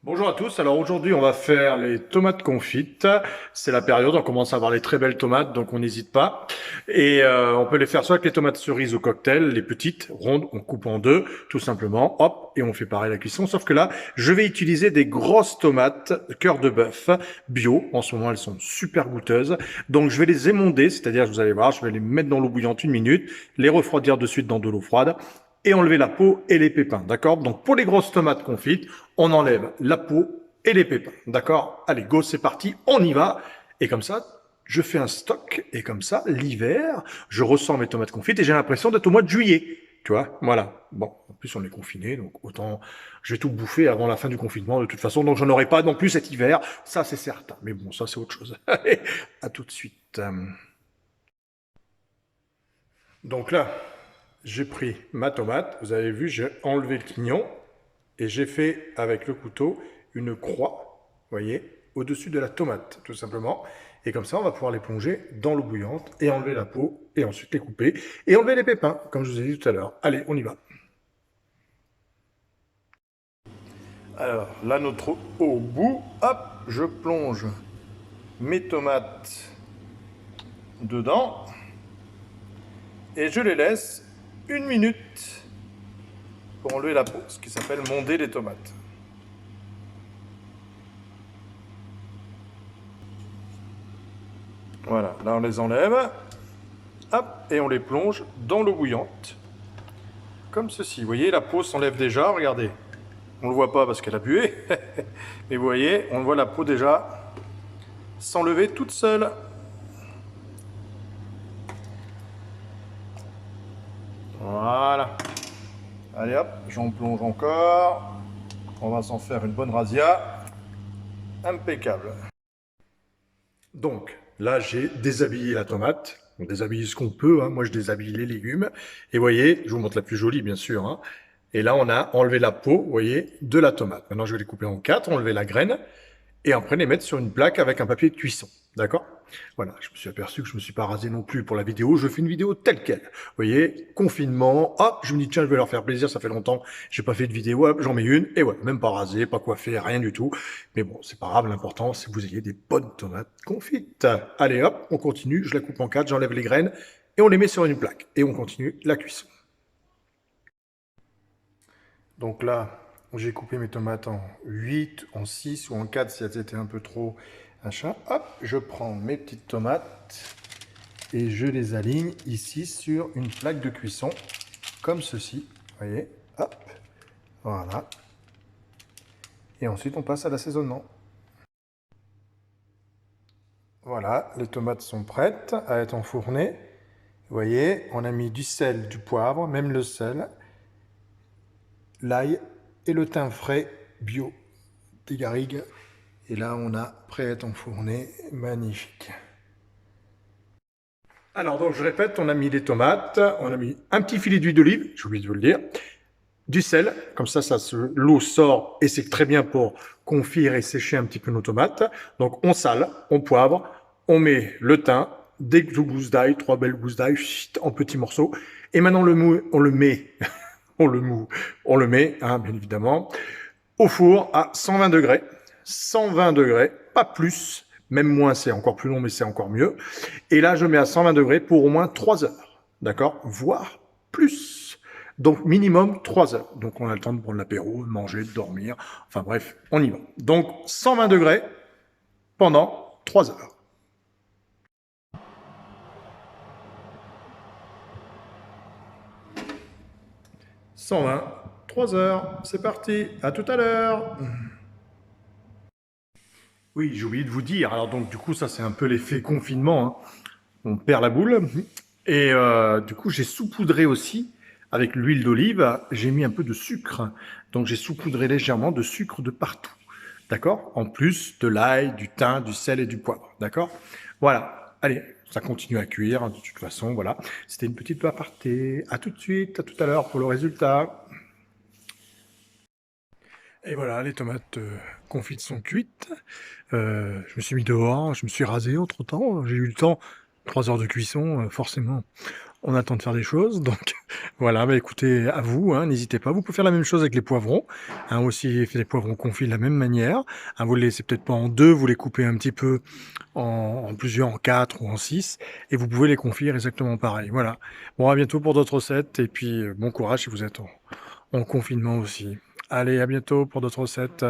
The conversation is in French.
Bonjour à tous, alors aujourd'hui on va faire les tomates confites, c'est la période, on commence à avoir les très belles tomates donc on n'hésite pas et on peut les faire soit avec les tomates cerises au cocktail, les petites, rondes, on coupe en deux tout simplement, hop, et on fait pareil la cuisson, sauf que là je vais utiliser des grosses tomates cœur de bœuf bio, en ce moment elles sont super goûteuses, donc je vais les émonder, c'est-à-dire vous allez voir, je vais les mettre dans l'eau bouillante 1 minute, les refroidir de suite dans de l'eau froide, et enlever la peau et les pépins, d'accord? Donc pour les grosses tomates confites, on enlève la peau et les pépins, d'accord? Allez, go, c'est parti, on y va. Et comme ça, je fais un stock, et comme ça, l'hiver, je ressens mes tomates confites et j'ai l'impression d'être au mois de juillet, tu vois? Voilà. Bon, en plus on est confiné, donc autant, je vais tout bouffer avant la fin du confinement de toute façon, donc j'en aurai pas non plus cet hiver, ça c'est certain. Mais bon, ça c'est autre chose. Allez, à tout de suite. Donc là, j'ai pris ma tomate, vous avez vu, j'ai enlevé le quignon et j'ai fait avec le couteau une croix, vous voyez, au-dessus de la tomate, tout simplement. Et comme ça, on va pouvoir les plonger dans l'eau bouillante et enlever la peau et ensuite les couper et enlever les pépins, comme je vous ai dit tout à l'heure. Allez, on y va. Alors, là, notre eau au bout, hop, je plonge mes tomates dedans et je les laisse 1 minute pour enlever la peau, ce qui s'appelle monder les tomates. Voilà, là on les enlève, hop, et on les plonge dans l'eau bouillante, comme ceci. Vous voyez, la peau s'enlève déjà, regardez. On ne le voit pas parce qu'elle a bué, mais vous voyez, on voit la peau déjà s'enlever toute seule. Voilà. Allez hop, j'en plonge encore. On va s'en faire une bonne razzia. Impeccable. Donc, là, j'ai déshabillé la tomate. On déshabille ce qu'on peut, hein. Moi, je déshabille les légumes. Et vous voyez, je vous montre la plus jolie, bien sûr, hein. Et là, on a enlevé la peau, vous voyez, de la tomate. Maintenant, je vais les couper en quatre, enlever la graine, et après les mettre sur une plaque avec un papier de cuisson. D'accord? Voilà, je me suis aperçu que je me suis pas rasé non plus pour la vidéo. Je fais une vidéo telle quelle. Vous voyez, confinement. Hop, je me dis tiens, je vais leur faire plaisir. Ça fait longtemps, j'ai pas fait de vidéo. Hop, j'en mets une. Et ouais, même pas rasé, pas coiffé, rien du tout. Mais bon, c'est pas grave. L'important, c'est que vous ayez des bonnes tomates confites. Allez, hop, on continue. Je la coupe en quatre, j'enlève les graines et on les met sur une plaque. Et on continue la cuisson. Donc là, j'ai coupé mes tomates en 8, en 6 ou en 4 si elles étaient un peu trop machin. Hop, je prends mes petites tomates et je les aligne ici sur une plaque de cuisson, comme ceci. Vous voyez, hop, voilà. Et ensuite, on passe à l'assaisonnement. Voilà, les tomates sont prêtes à être enfournées. Vous voyez, on a mis du sel, du poivre, même le sel, l'ail et le thym frais bio des garrigues. Et là, on a prêt à être enfourné. Magnifique. Alors, donc, je répète, on a mis les tomates, on a mis un petit filet d'huile d'olive, j'ai oublié de vous le dire, du sel, comme ça, l'eau sort et c'est très bien pour confire et sécher un petit peu nos tomates. Donc, on sale, on poivre, on met le thym, des gousses d'ail, 3 belles gousses d'ail, en petits morceaux. Et maintenant, le mou, on le met, on le met, hein, bien évidemment, au four à 120 degrés. 120 degrés, pas plus, même moins c'est encore plus long, mais c'est encore mieux. Et là, je mets à 120 degrés pour au moins 3 heures, d'accord? Voire plus. Donc, minimum 3 heures. Donc, on a le temps de prendre l'apéro, de manger, de dormir. Enfin bref, on y va. Donc, 120 degrés pendant 3 heures. 120, 3 heures, c'est parti, à tout à l'heure. Oui, j'ai oublié de vous dire. Alors donc du coup, ça c'est un peu l'effet confinement, hein. On perd la boule. Et du coup, j'ai saupoudré aussi avec l'huile d'olive. J'ai mis un peu de sucre. Donc j'ai saupoudré légèrement de sucre de partout. D'accord? En plus de l'ail, du thym, du sel et du poivre. D'accord? Voilà. Allez, ça continue à cuire de toute façon. Voilà. C'était une petite aparté. À tout de suite, à tout à l'heure pour le résultat. Et voilà, les tomates confites sont cuites. Je me suis mis dehors, je me suis rasé entre-temps. J'ai eu le temps, 3 heures de cuisson, forcément. on a le temps de faire des choses. Donc voilà, bah, écoutez, à vous, hein, n'hésitez pas. Vous pouvez faire la même chose avec les poivrons. Hein, aussi, fait les poivrons confits de la même manière. Hein, vous les laissez peut-être pas en deux, vous les coupez un petit peu en plusieurs, en 4 ou en 6, et vous pouvez les confire exactement pareil. Voilà. Bon, à bientôt pour d'autres recettes, et puis bon courage si vous êtes en confinement aussi. Allez, à bientôt pour d'autres recettes.